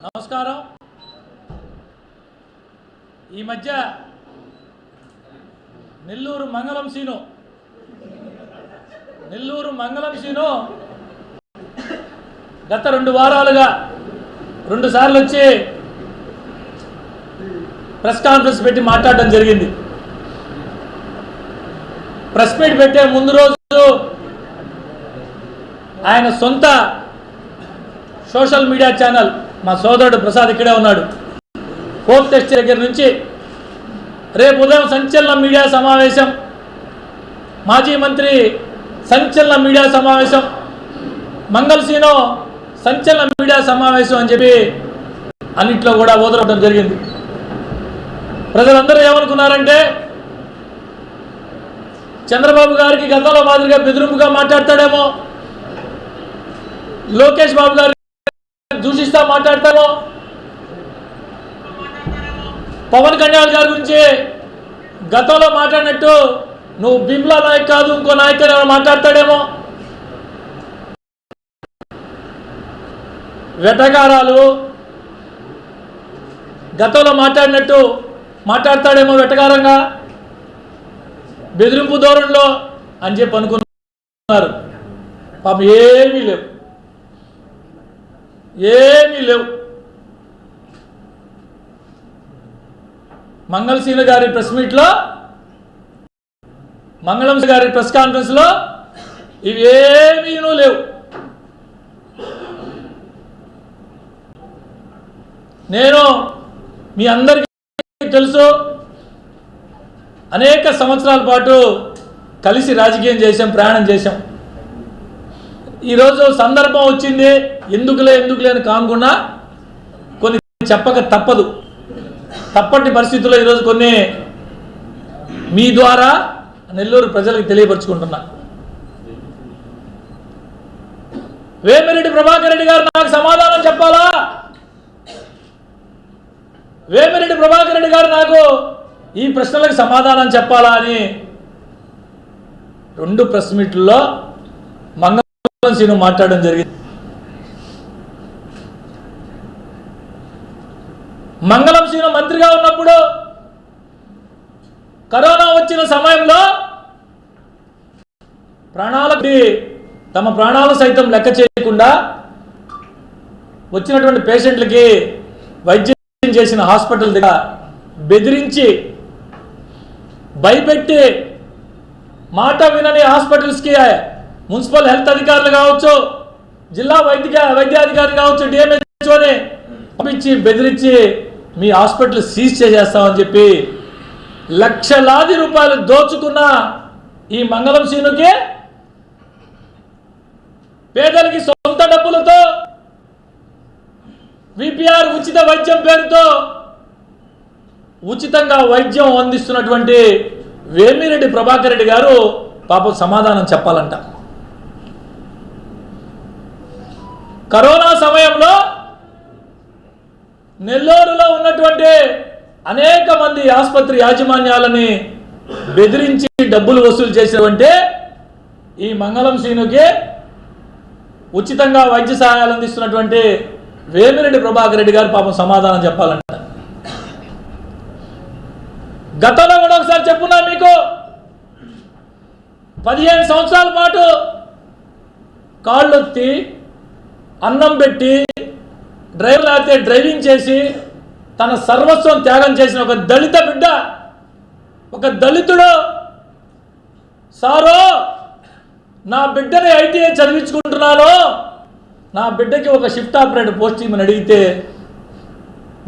నమస్కారం. ఈ మధ్య నెల్లూరు మంగళం సీను గత 2 వారాలుగా 2 సార్లు వచ్చి ప్రెస్ కాన్ఫరెన్స్ పెట్టి మాట్లాడడం జరిగింది. ప్రెస్ మీట్ పెట్టే ముందు రోజు ఆయన సొంత సోషల్ మీడియా ఛానల్, మా సోదరుడు ప్రసాద్ ఇక్కడే ఉన్నాడు, ఫోర్త్ టెస్ట్ దగ్గర నుంచి రేపు ఉదయం సంచలన మీడియా సమావేశం, మాజీ మంత్రి సంచలన మీడియా సమావేశం, మంగళసీను సంచలన మీడియా సమావేశం అని చెప్పి అన్నింటిలో కూడా వదలడం జరిగింది. ప్రజలందరూ ఏమనుకున్నారంటే చంద్రబాబు గారికి గతంలో మాదిరిగా బెదిరింపుగా మాట్లాడతాడేమో, లోకేష్ బాబు గారు దూషిస్తా మాట్లాడతామో, పవన్ కళ్యాణ్ గారి గురించి గతంలో మాట్లాడినట్టు నువ్వు బిమ్లా నాయక్ కాదు ఇంకో నాయకులు ఏమైనా మాట్లాడతాడేమో, వెటకారాలు గతంలో మాట్లాడినట్టు మాట్లాడతాడేమో వెటకారంగా, బెదిరింపు ధోరణిలో అని చెప్పి అనుకున్నారు. పాపం ఏమీ లేవు. మంగళసీను గారి ప్రెస్ మీట్లో, మంగళం గారి ప్రెస్ కాన్ఫరెన్స్లో ఇవేమీ లేవు. నేను మీ అందరికీ తెలుసు, అనేక సంవత్సరాల పాటు కలిసి రాజకీయం చేసాం, ప్రయాణం చేసాం. ఈరోజు సందర్భం వచ్చింది, ఎందుకులే అని కానుకున్నా కొన్ని చెప్పక తప్పటి పరిస్థితుల్లో ఈరోజు కొన్ని మీ ద్వారా నెల్లూరు ప్రజలకు తెలియపరుచుకుంటున్నా. వేమిరెడ్డి ప్రభాకర్ రెడ్డి గారు నాకు సమాధానం చెప్పాలా, వేమిరెడ్డి ప్రభాకర్ రెడ్డి గారు నాకు ఈ ప్రశ్నలకు సమాధానం చెప్పాలా అని 2 ప్రెస్ మీట్లలో మంగళం సీను మాట్లాడడం జరిగింది. మంగళం సీను మంత్రిగా ఉన్నప్పుడు కరోనా వచ్చిన సమయంలో తమ ప్రాణాలు సైతం లెక్క చేయకుండా వచ్చినటువంటి పేషెంట్లకి వైద్యం చేసిన హాస్పిటల్ దగ్గర బెదిరించి భయపెట్టి మాట వినని హాస్పిటల్స్కి మున్సిపల్ హెల్త్ అధికారులు కావచ్చు, జిల్లా వైద్యాధికారులు కావచ్చు, డిఎంహెచ్ఓని పంపించి బెదిరించి మీ హాస్పిటల్ సీజ్ చేసేస్తామని చెప్పి లక్షలాది రూపాయలు దోచుకున్న ఈ మంగళం సీనుకి పేదలకి సొంత డబ్బులతో విపిఆర్ ఉచిత వైద్యం పేరుతో ఉచితంగా వైద్యం అందిస్తున్నటువంటి వేమిరెడ్డి ప్రభాకర్ రెడ్డి గారు పాపం సమాధానం చెప్పాలంట. కరోనా సమయంలో నెల్లూరులో ఉన్నటువంటి అనేక మంది ఆసుపత్రి యాజమాన్యాలని బెదిరించి డబ్బులు వసూలు చేసినటువంటి ఈ మంగళం సీనుకి ఉచితంగా వైద్య సహాయాలు అందిస్తున్నటువంటి వేమిరెడ్డి ప్రభాకర్ రెడ్డి గారు పాపం సమాధానం చెప్పాలంట. గతంలో కూడా ఒకసారి చెప్పున్నా మీకు, 15 సంవత్సరాల పాటు కాళ్ళొత్తి అన్నం పెట్టి డ్రైవర్ లేకపోతే డ్రైవింగ్ చేసి తన సర్వస్వం త్యాగం చేసిన ఒక దళిత బిడ్డ, ఒక దళితుడు, సారో నా బిడ్డని ఐటీఐ చదివించుకుంటున్నాను, నా బిడ్డకి ఒక షిఫ్ట్ ఆపరేటర్ పోస్టింగ్ అని అడిగితే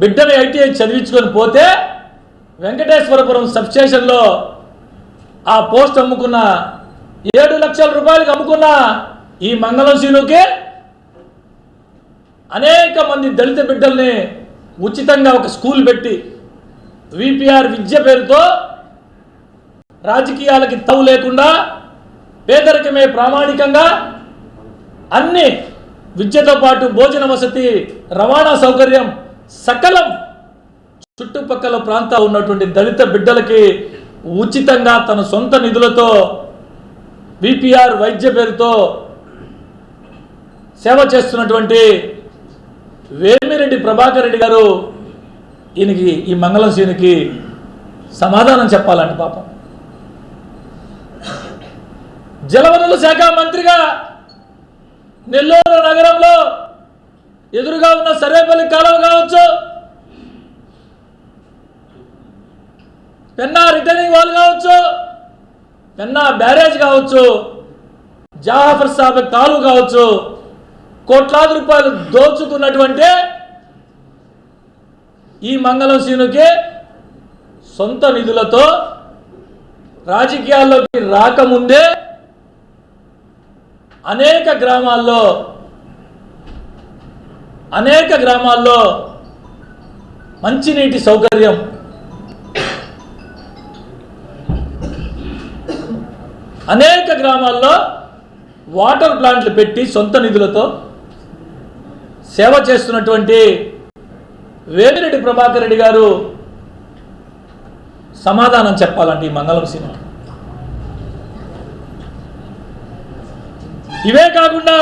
బిడ్డని ఐటీఐ చదివించుకొని పోతే వెంకటేశ్వరపురం సబ్స్టేషన్లో ఆ పోస్ట్ అమ్ముకున్న 7 లక్షల రూపాయలకు అమ్ముకున్న ఈ మంగళం సీనుకి అనేక మంది దళిత బిడ్డల్ని ఉచితంగా ఒక స్కూల్ పెట్టి విపిఆర్ విద్య పేరుతో రాజకీయాలకి తవ్వు లేకుండా పేదరికమే ప్రామాణికంగా అన్ని విద్యతో పాటు భోజన వసతి, రవాణా సౌకర్యం సకలం చుట్టుపక్కల ప్రాంతాలు ఉన్నటువంటి దళిత బిడ్డలకి ఉచితంగా తన సొంత నిధులతో విపిఆర్ వైద్య పేరుతో సేవ చేస్తున్నటువంటి వేమిరెడ్డి ప్రభాకర్ రెడ్డి గారు ఈయనకి ఈ మంగళం సీనుకి సమాధానం చెప్పాలంట పాపం. జలవనరుల శాఖ మంత్రిగా నెల్లూరు నగరంలో ఎదురుగా ఉన్న సర్వేపల్లి కాలువ కావచ్చు, పెన్నా రిటర్నింగ్ వాల్ కావచ్చు, పెన్నా బ్యారేజ్ కావచ్చు, జాఫర్ సాబ్ కాలువ కావచ్చు, కోట్లాది రూపాయలు దోచుకున్నటువంటి ఈ మంగళం సీనుకి సొంత నిధులతో రాజకీయాల్లోకి రాకముందే అనేక గ్రామాల్లో మంచినీటి సౌకర్యం, అనేక గ్రామాల్లో వాటర్ ప్లాంట్లు పెట్టి సొంత నిధులతో సేవ చేస్తున్నటువంటి వేమిరెడ్డి ప్రభాకర్ రెడ్డి గారు సమాధానం చెప్పాలండి ఈ మంగళం సీనుకి. ఇవే కాకుండా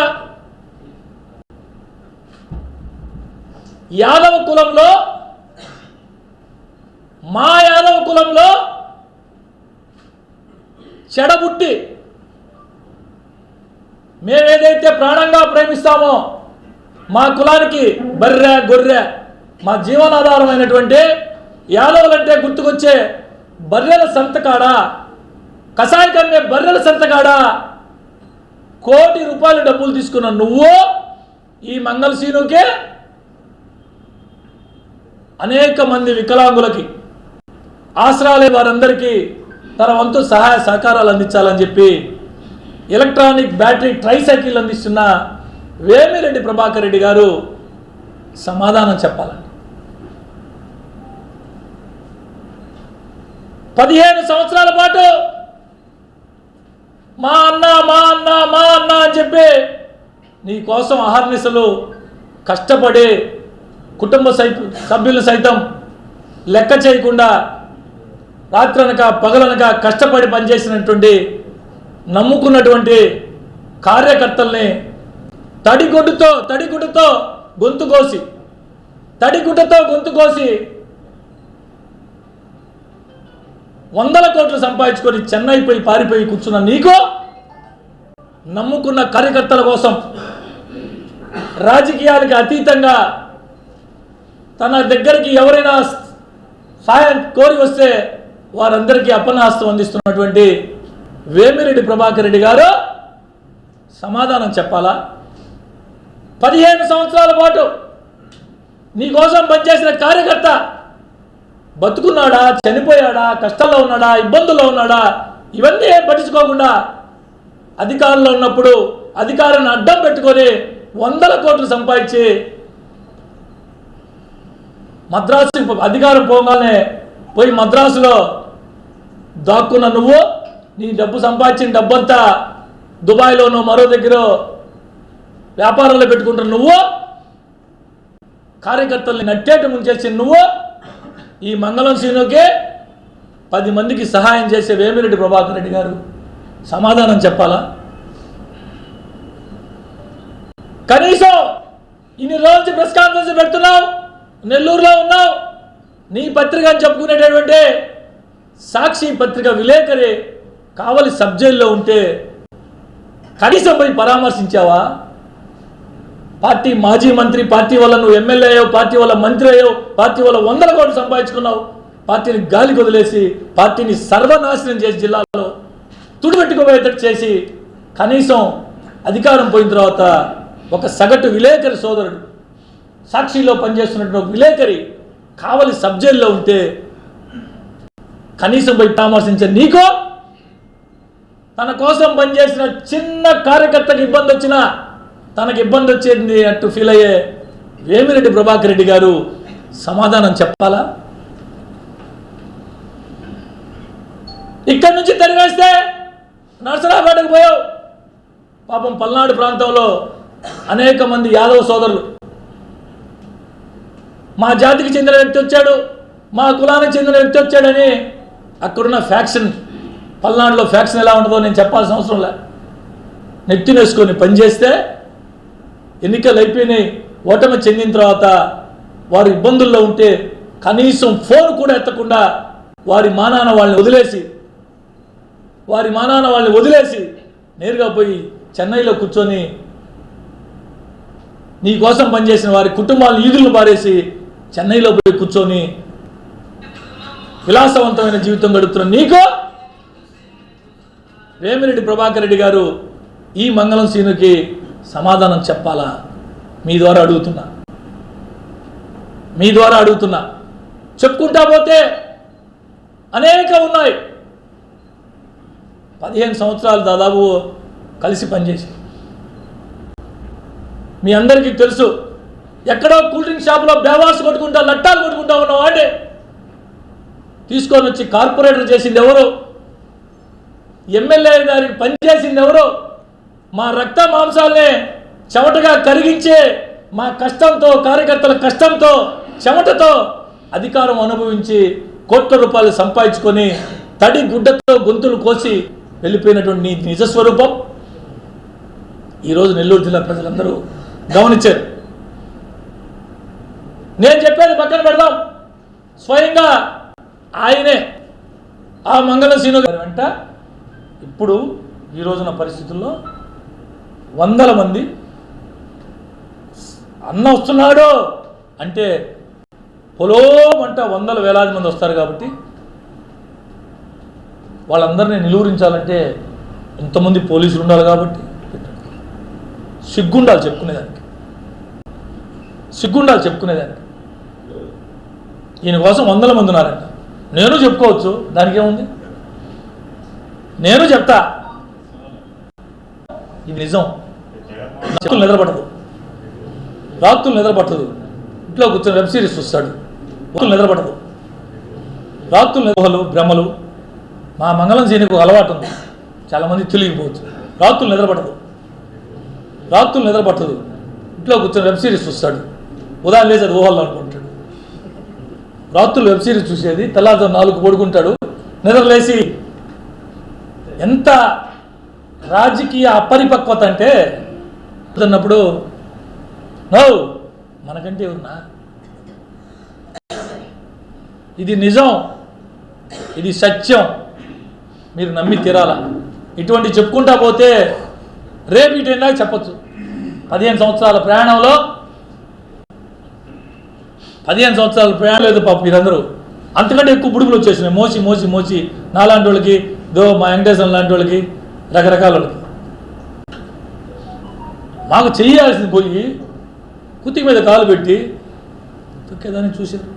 యాదవ కులంలో, మా యాదవ కులంలో చెడబుట్టి మేమేదైతే ప్రాణంగా ప్రేమిస్తామో మా కులానికి బర్రె గొర్రె మా జీవనాధారమైనటువంటి యాదవులంటే గుర్తుకొచ్చే బర్రెల సంతకాడ, కషాయకమ్మే బర్రెల సంతకాడ ₹1 కోటి డబ్బులు తీసుకున్న నువ్వు ఈ మంగళ సీనుకే అనేక మంది వికలాంగులకి ఆసరాలే వారందరికీ తన వంతు సహాయ సహకారాలు అందించాలని చెప్పి ఎలక్ట్రానిక్ బ్యాటరీ ట్రైసైకిల్ అందిస్తున్న వేమిరెడ్డి ప్రభాకర్ రెడ్డి గారు సమాధానం చెప్పాలండి. 15 సంవత్సరాల పాటు మా అన్న అని చెప్పి నీ కోసం అహర్నిశలు కష్టపడి కుటుంబ సభ్యులు సైతం లెక్క చేయకుండా రాత్రనక పగలనక కష్టపడి పనిచేసినటువంటి నమ్ముకున్నటువంటి కార్యకర్తల్ని తడిగుడ్డతో గొంతు కోసి వందల కోట్లు సంపాదించుకొని చెన్నై పోయి పారిపోయి కూర్చున్న నీకు నమ్ముకున్న కార్యకర్తల కోసం రాజకీయాలకు అతీతంగా తన దగ్గరికి ఎవరైనా సాయం కోరి వస్తే వారందరికీ అపన్నహస్తం అందిస్తున్నటువంటి వేమిరెడ్డి ప్రభాకర్ రెడ్డి గారు సమాధానం చెప్పాలా? 15 సంవత్సరాల పాటు నీకోసం పనిచేసిన కార్యకర్త బతుకున్నాడా, చనిపోయాడా, కష్టాల్లో ఉన్నాడా, ఇబ్బందుల్లో ఉన్నాడా, ఇవన్నీ పట్టించుకోకుండా అధికారంలో ఉన్నప్పుడు అధికారాన్ని అడ్డం పెట్టుకొని వందల కోట్లు సంపాదించి మద్రాసు అధికారం పోగానే పోయి మద్రాసులో దాక్కున్న నువ్వు నీ డబ్బు సంపాదించిన డబ్బంతా దుబాయ్లోనో మరో దగ్గర వ్యాపారంలో పెట్టుకుంటున్న నువ్వు కార్యకర్తల్ని నట్టేట ముంచేసిన నువ్వు ఈ మంగళం సీనుకే 10 మందికి సహాయం చేసే వేమిరెడ్డి ప్రభాకర్ రెడ్డి గారు సమాధానం చెప్పాలా? కనీసం ఇన్ని రోజు ప్రెస్ కాన్ఫరెన్స్ పెడుతున్నావు, నెల్లూరులో ఉన్నావు, నీ పత్రిక అని చెప్పుకునేటటువంటి సాక్షి పత్రిక విలేకరి కావలి సబ్ జైల్లో ఉంటే కనీసం పోయి పరామర్శించావా? పార్టీ మాజీ మంత్రి, పార్టీ వల్ల నువ్వు ఎమ్మెల్యే అయ్యావు, పార్టీ వల్ల మంత్రి అయ్యావు, పార్టీ వల్ల వందల కోట్లు సంపాదించుకున్నావు, పార్టీని గాలికి వదిలేసి పార్టీని సర్వనాశనం చేసి జిల్లాలో తుడిపెట్టుకోబోయేటట్టు చేసి కనీసం అధికారం పోయిన తర్వాత ఒక సగటు విలేకరి సోదరుడు సాక్షిలో పనిచేస్తున్నటువంటి ఒక విలేకరి కావలి సబ్ జైల్లో ఉంటే కనీసం పోయి పరామర్శించే నీకో తన కోసం పనిచేసిన చిన్న కార్యకర్తకి ఇబ్బంది వచ్చినా తనకి ఇబ్బంది వచ్చేది అట్టు ఫీల్ అయ్యే వేమిరెడ్డి ప్రభాకర్ రెడ్డి గారు సమాధానం చెప్పాలా? ఇక్కడి నుంచి తిరిగేస్తే నర్సరాపేటకు పోయావు. పాపం పల్నాడు ప్రాంతంలో అనేక మంది యాదవ సోదరులు మా జాతికి చెందిన వ్యక్తి వచ్చాడు, మా కులానికి చెందిన వ్యక్తి వచ్చాడని అక్కడున్న ఫ్యాక్షన్, పల్నాడులో ఫ్యాక్షన్ ఎలా ఉంటుందో నేను చెప్పాల్సిన అవసరం లే, నెత్తినేసుకొని పనిచేస్తే ఎన్నికలు అయిపోయినాయి, ఓటమి చెందిన తర్వాత వారు ఇబ్బందుల్లో ఉంటే కనీసం ఫోన్ కూడా ఎత్తకుండా వారి మానాన వాళ్ళని వదిలేసి నేరుగా పోయి చెన్నైలో కూర్చొని నీ కోసం పనిచేసిన వారి కుటుంబాలను ఈదులను పారేసి చెన్నైలో పోయి కూర్చొని విలాసవంతమైన జీవితం గడుపుతున్న నీకు వేమిరెడ్డి ప్రభాకర్ రెడ్డి గారు ఈ మంగళం సీనుకి సమాధానం చెప్పాలా? మీ ద్వారా అడుగుతున్నా. చెప్పుకుంటా పోతే అనేక ఉన్నాయి. 15 సంవత్సరాలు దాదాపు కలిసి పనిచేసి మీ అందరికీ తెలుసు. ఎక్కడో కూల్ డ్రింక్ షాపులో బేవాసు కొట్టుకుంటా లట్టాలు కొట్టుకుంటా ఉన్నవాడే తీసుకొని వచ్చి కార్పొరేటర్ చేసింది ఎవరు? ఎమ్మెల్యే గారికి పనిచేసింది ఎవరు? మా రక్త మాంసాలనే చెమటగా కరిగించే మా కష్టంతో, కార్యకర్తల కష్టంతో, చెమటతో అధికారం అనుభవించి కోట్ల రూపాయలు సంపాదించుకొని తడి గుడ్డతో గొంతులు కోసి వెళ్ళిపోయినటువంటి నిజస్వరూపం ఈరోజు నెల్లూరు జిల్లా ప్రజలందరూ గమనించారు. నేను చెప్పేది పక్కన పెడదాం. స్వయంగా ఆయనే ఆ మంగళం సీను గారి వెంట ఇప్పుడు ఈ రోజున పరిస్థితుల్లో వందల మంది అన్న వస్తున్నాడు అంటే పొలోమంట వందల వేలాది మంది వస్తారు. కాబట్టి వాళ్ళందరినీ నిలువరించాలంటే ఇంతమంది పోలీసులు ఉండాలి. కాబట్టి సిగ్గుండాలి చెప్పుకునేదానికి. ఈయన కోసం వందల మంది ఉన్నారంట. నేను చెప్పుకోవచ్చు, దానికి ఏముంది? నేను చెప్తా. ఇది నిజం. రాత్రులు నిద్రపట్టదు. ఇంట్లో కూర్చొని వెబ్ సిరీస్ చూస్తాడు. రాత్రులు భ్రమలు. మా మంగళం సీనుకు అలవాటు ఉంది, చాలామంది తెలియకపోవచ్చు. రాత్రులు నిద్రపట్టదు. ఇంట్లో కూర్చొని వెబ్ సిరీస్ చూస్తాడు. ఉదయం లేచి అది ఊహల్లో అనుకుంటాడు. రాత్రులు వెబ్ సిరీస్ చూసేది, తెల్లారితో 4 పడుకుంటాడు. నిద్రలేసి ఎంత రాజకీయ అపరిపక్వత అంటే అన్నప్పుడు మనకంటే ఉన్నా ఇది నిజం, ఇది సత్యం, మీరు నమ్మి తీరాలా. ఇటువంటి చెప్పుకుంటా పోతే రేపు ఇటు దాకా చెప్పచ్చు. 15 సంవత్సరాల ప్రయాణంలో 15 సంవత్సరాల ప్రయాణం లేదు పాప. మీరందరూ అంతకంటే ఎక్కువ బుడుగులు వచ్చేసినాయి. మోసి నాలాంటి వాళ్ళకి, మా వెంకటేశ్వరం లాంటి వాళ్ళకి, రకరకాల వాళ్ళకి. మాకు చేయాల్సింది పోయి కుత్తికి మీద కాలు పెట్టి తొక్కేదాన్ని చూశారు.